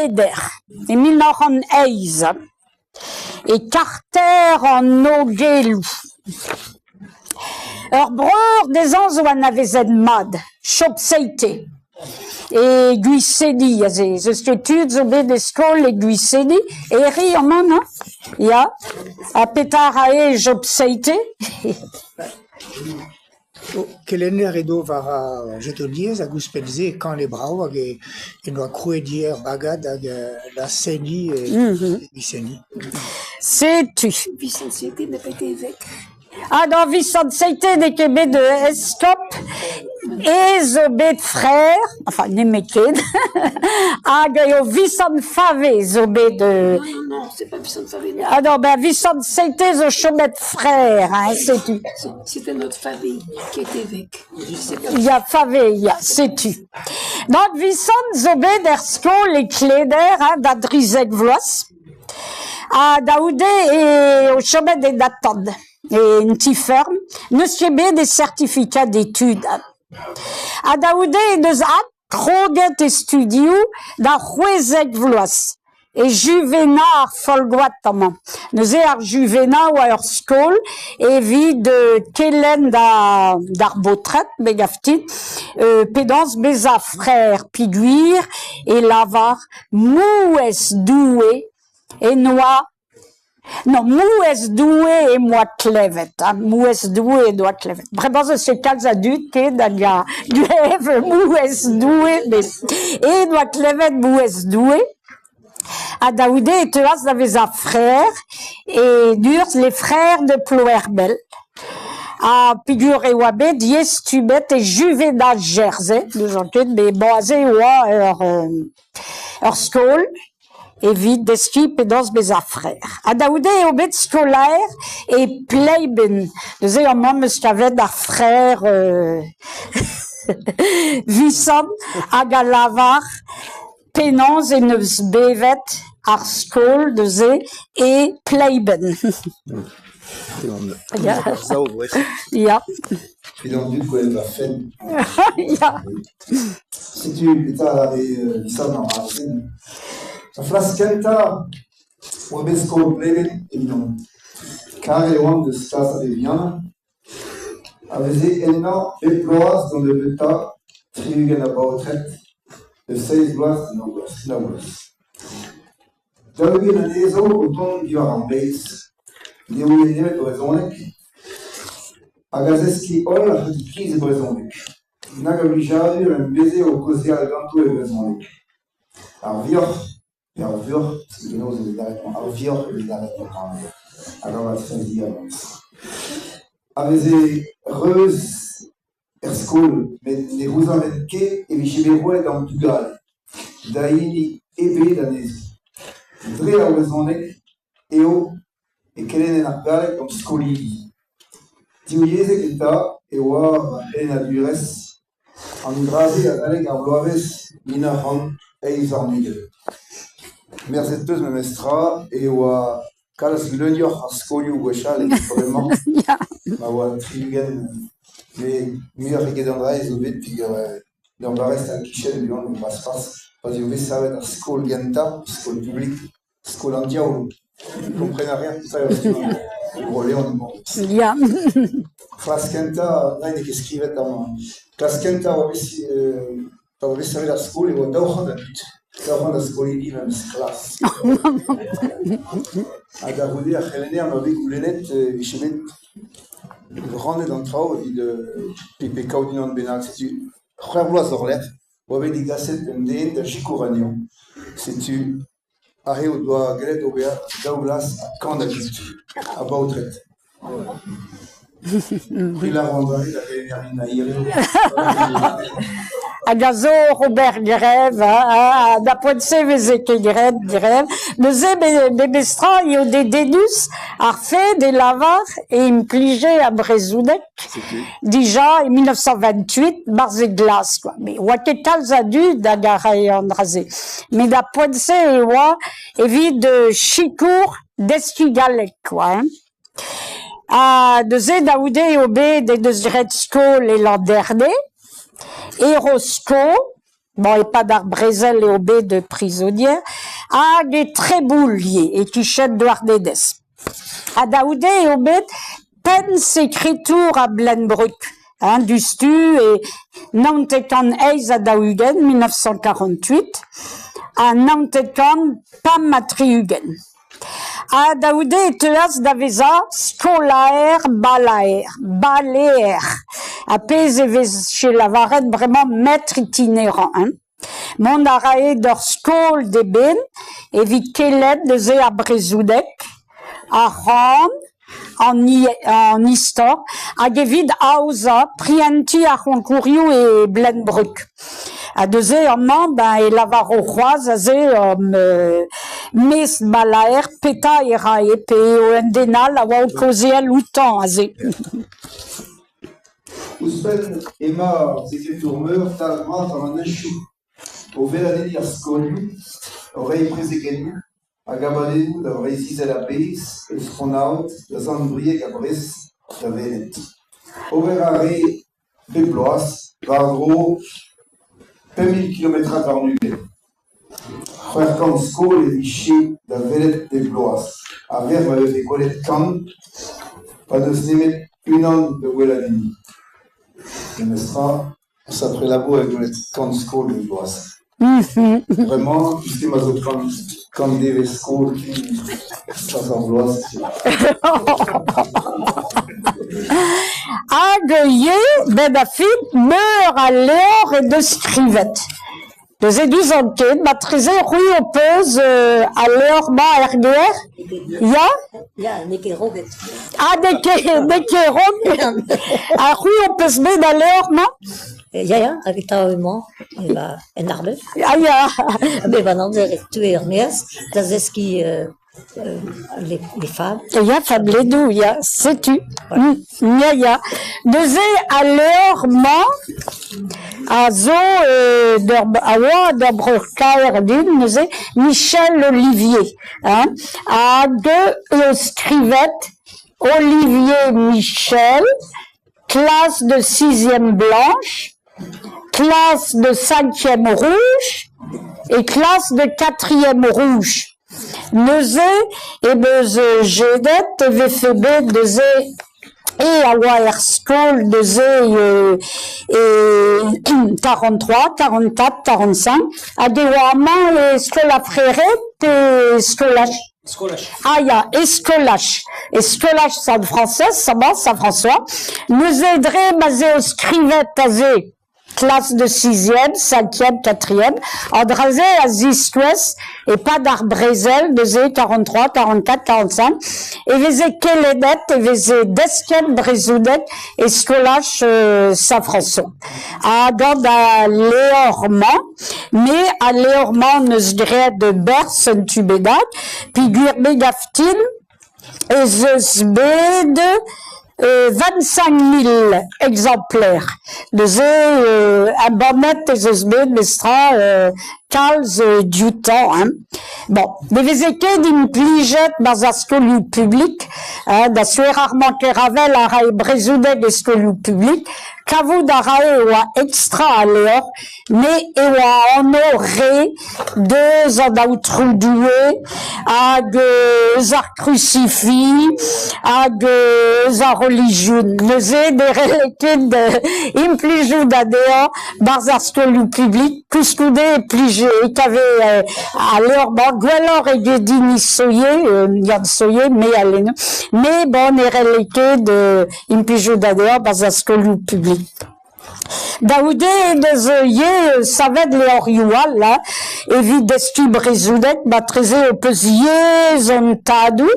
Cléder, en 1911, et Carter en Ogelu. Breur des ans où on avait z mad, Chopseite, et Guisedi, les études au des écoles et Guisedi, et ri en main, ya, à Petarae, Chopseite. Kelene redo vara jetoliez a guspelze quand les brau et no cruedier bagad la Seni et Viceni. C'est-tu? Vicente n'a pas été évêque. Ah, dans Vicente Seite des Québec de Escop, et Zobé de frère, enfin, Nemeked, ah, au Vicente Favé, Zobé de... Non, c'est pas Vicente Favé. Ah non, ben, Vicente Seite, zo Chobet de frère, hein, c'est-tu. C'était notre famille qui était évêque. Il y a Favé, il y a, sais-tu. Donc, Vicente Zobé d'Ersco, les Cléder, hein, d'Adrizek Vlois, à Daoudé et au Chobet des Datad. Et une petite ferme, ne suivait des certificats d'études. À Daoudé et deux Kroget et studio, da Huezek Vlois. Et Juvénard folguatama. Nous ar Juvénard ou ar skol, et vide de Kellen d'arbotret, begaftit, pédance beza frère piguir, et lavar, moues doué, et noix, non, moues doué et moi clevet, hein, moues doué et doigt clevet. Vraiment, c'est quels adultes qui d'ailleurs, du rêve, moues doué, et doigt clevet, moues doué. À Daoudé et Théas avait un frère, et Durs, les frères de Ploerbel. À Pigur et Wabé, Dies Tubet et Juvénal Jersey, nous enquêtes, mais basé ou à Skol. Et vite d'esquip et dans mes frères. À Daoudé et Obed scolaire et Pleiben. Nous avons même avait d'un frère, Vicente, à Galavar, Pénance et Neusbevet, Arskol, et Pleiben. Ja. Et donc, du coup, elle va faire. Ja. Si tu as ça dans la scène, ça flaskenta, ou besco plegen, évidemment. Car les hommes de Stas et Viana avaient énorme déploiement dans le bêta, triugen à retraite, de 16 blois de Naulas. J'avais un des autres autour du Arambès, des oubliés de Brezonek, à Gazeski Hall, à petite crise de Brezonek. Nagabijadu, un baiser au cosé à Ganto et Brezonek. Arvior, Arvior, c'est que nous, Arvior, et les arrêtements. Alors, on va se dire. Avec Reus, Erskol, mais les Rouzavenke et Vichiberouet dans le Dugal. Daïni, Ebe, Danesi. Dre à Brezonek, Eo, et Kellen et Nargal, comme Scoli. Tiouillez et Kenta, et War, Elena Dures, en grave à Alec Arloaves, Minahan, et Isarnigel. Merzeteuse Memestra, et Wa Kalas Lenior, Scoli ou Wechal, et vraiment, ma Wa Trigen, mais meilleur que d'André, ils ont vu, puis dans le reste à Kichel, ils ont pas se passe, parce qu'ils savent à Scol Genta, Scol public, Scol en diable. Ils ne comprennent rien, tout ça, pour Léon. Ja. Flaskenta, là, il écrivait dans Flaskenta, on va essayer la school et on doit faire la school, il dit, même classe. À Daroudé, à Khéléné, on avait Goulenet, je vais rendre dans le travail, il PPK ou du nom de Bénac, c'est tu, frère Blois Orlet, on avait des gassettes MDN de Chicouragnon, c'est tu. Arrêt au doigt, Gret, Obéa, Douglas, quand d'adulte, à Bautret. Il a rendu la À Gazo, Robert Grève, à Dapointsé, Vézéké Grève, nous des bestrans, il y a des dénus, à fait des lavars, et impligé à Brezoudek, déjà, en 1928, Barzé Glace, quoi. Mais, Waketal Zadu, d'Agaraï Andrasé. Mais Dapointsé, et vide de Chicour, d'Esquigalek, quoi, hein. À de Daoudé et Obé, des deux Redsko, les l'an dernier, et Roscoe, bon, et pas d'arbrezel et obé de prisonnière, hag et très boulier, et qui chète d'Ouardedes. À Daoudé et obé, pense écriture à Blenbruck, hein, du stu, et Nantekan Eis à Dahugen, 1948, à Nantekan Pam Matrihugen. A Daoudé et Teas d'Aveza, scolaire, balaer. A Pez et chez la Varenne, vraiment maître itinérant, hein. Mon arae d'or skol de ben, et vit keled de ze à Brezoudek, à Ran, en histoire, a Gevid Auza, Prienti à Roncouriou et Blenbruck. À deux en ben, et Lavaro Roise, à mes balaer, peta et rae, pe endena, la wa causé à l'outan, à ze. Uspen Emma, c'est tourmeur, talma, dans un chou. Au verre skolu, aurait préséquenu, à Gabadé, d'avoir ici à la base, et stronaut, de Zandbrier, Cabris, d'Avenet. Au verre Péploas, Vardro, 2000 km à Carnuguet. Frère Kansko, les Vichy, d'Avenet des Bloas. À Verre, avec les collègues Kan, pas de se mettre une onde de Welladini. Je me sera, ça ferait la boue avec les Kansko, les Bloas. Vraiment, c'est ma zone quand des vescos qui s'embloissent. Agueillé, Bedafid, meurt à l'heure et de scrivette. De ces 12 enquêtes, maîtrisé rue oppeuse à l'heure ma erguer. Ja, neke roget. Ah, des kérogues. À rue oppeuse bed à l'heure ma. Ja, avec ta maman, en arbe. Ah, ya. Mais maintenant, tu es Hermès, das est qui les femmes. Ya, fabledou, ya, sais-tu. Ya. Deux à l'heure ma. À zo, à wa, d'Abreucaire d'une, nous est Michel Olivier, hein. À deux, scrivette, Olivier Michel, classe de 6e blanche, classe de 5e rouge, et classe de 4e rouge. Neuze, et beze jedet, VFB, de et à Wire School de et 43, 44, 45, à des Wama et Scola Frérette et Scolache. Ah, ya, Escolache. Escolache, ça de français, ça va, ça François. Nous aiderait, basé au scrivette, azé, classe de 6e, 5e, 4e, Andrazé à Zistoues, et pas d'Arbrezel, de Zé 43, 44, 45, et Vézé Kélédet, et Vézé Desken, Brézoudet, et Scolache, Saint-François. À Gand à Léormand, mais à Léormand, ne se dirait de Bers, un tubédac, puis Guirbé Gaftine, et Zesbed, 25 000 exemplaires. De un bonnet et Zesbed, Mestra, Calz, du temps, hein. Bon. Mais les équipes d'une pligette dans un scolu public, hein, d'assurer rarement que Ravel a raé Brézoudet des scolu public, Cavou d'arae ou a extra à l'heure, mais et ou a honoré deux andautroudoué, ag zar crucifix, ag zar religion. Neuze des reléqués de implijou d'adéa, barzar scolu public, cuscoudé et pligé, et qu'avait à l'heure, bon, guelor et guédini soyé, yad soyé, mais allez, mais bon, et reléqués de implijou d'adéa, barzar scolu public. Daoudé des œillets savait de l'Orioal, là, et vide d'estu Brézoudet, batrisé au pesier, zontadou,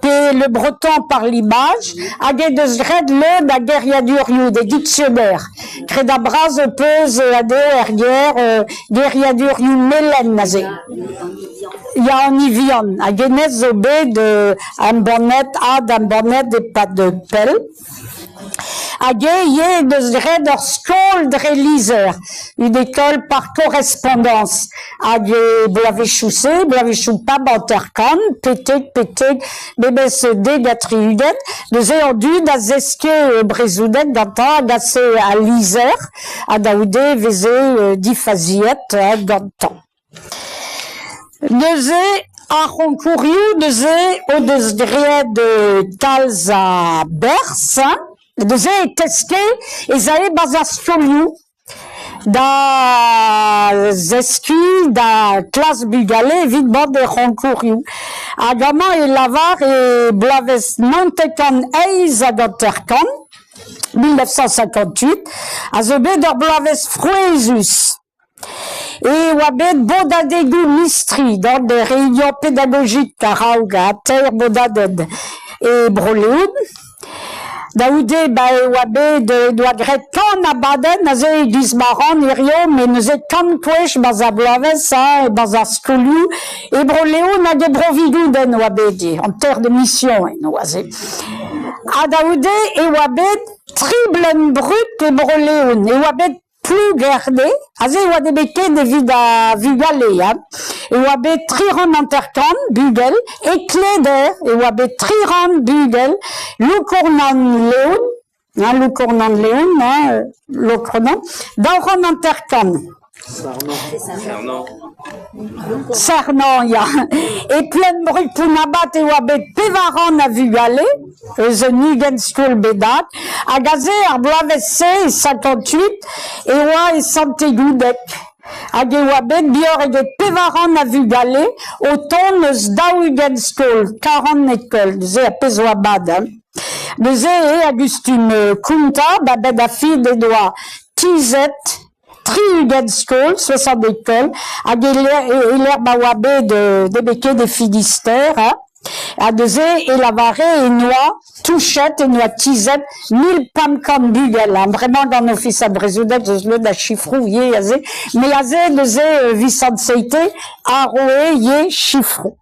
et le breton par l'image, a des de zred le da guerriaduriou, des dictionnaires, crédabras oppeuse à des herguères, guerriaduriou mélène, nazé. Il y a en Ivion, à Guénès Zobé de un bonnet, un bonnet et pas de pelle. Yé de Redder School de Liser, une école par correspondance. Blavichoussé, Blavichoupa, Banterkan, Pété, bébé se dégatriudet, de Zéordu, d'Azeske, Brezoudet, d'Anta, Agassé à Liser, à Daoudé, Vézé, Difaziet, d'Antan. De Zé, à Roncouriou, de Zé, au de Talza Bers, de Zé, Teske, et Zé, Bazaskoliou, da zeski, da classe bugalé, évidemment, de Roncouriou. Agama et Lavar et Blaves Montecan Eiz à Gantercan, 1958, à Zebé de Blaves Fruesus. Et Wabed Bodadegou Mistri, dans des réunions pédagogiques à Raouga, Terre Bodaded et Broléoud. Daoudé, Wabe, de Douagret, quand Abaden, Nazé, Dismaran, Irio, mais nous est comme Twech, Bazablaves, et Bazaskolu, et Broléo, n'a des Brovigou, den Wabedi, en terre de mission, et Noisé. À Daoudé, et Wabed, Triblen Brut, et Broléon, et Wabed, plus gardé, azé wadebeke de vida vigalea, et wabe triran intercan, bugel, et cléder, et wabe triran bugel, loukournan léon, loukournan, dauran intercan. Sarnan, ya. Et plein de bruit pour nabat et wabe pevaran à vugale, the Nigen School Bedat, à gazé, à Blavesse, 58, et wa et santé goudek. À Gewabe, bior et pevaran à vugale, autant nos Dawigen School, 40 écoles, zé à Pezouabad, de zé et Augustine Kunta, babed à fille des doigts, Tizet, Triugen School, 60 écoles, à l'herbe Bawabe de Béquet des Finistères, hein, à Dezé et Lavaré et Noix, Touchette et Noix Tizette, 1000 pam comme Bugel, hein, vraiment dans nos fils à Brézoudet, le da Chiffrou, yé, yazé, mais yazé, Dezé, Vicente Seité, Aroué, yé, Chiffrou.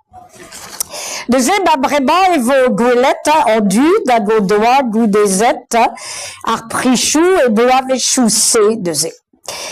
Dezé, Babreba et vos goulettes, en du, d'Agodoa, Goudezette, Arprichou et Boavechoussé, Dezé.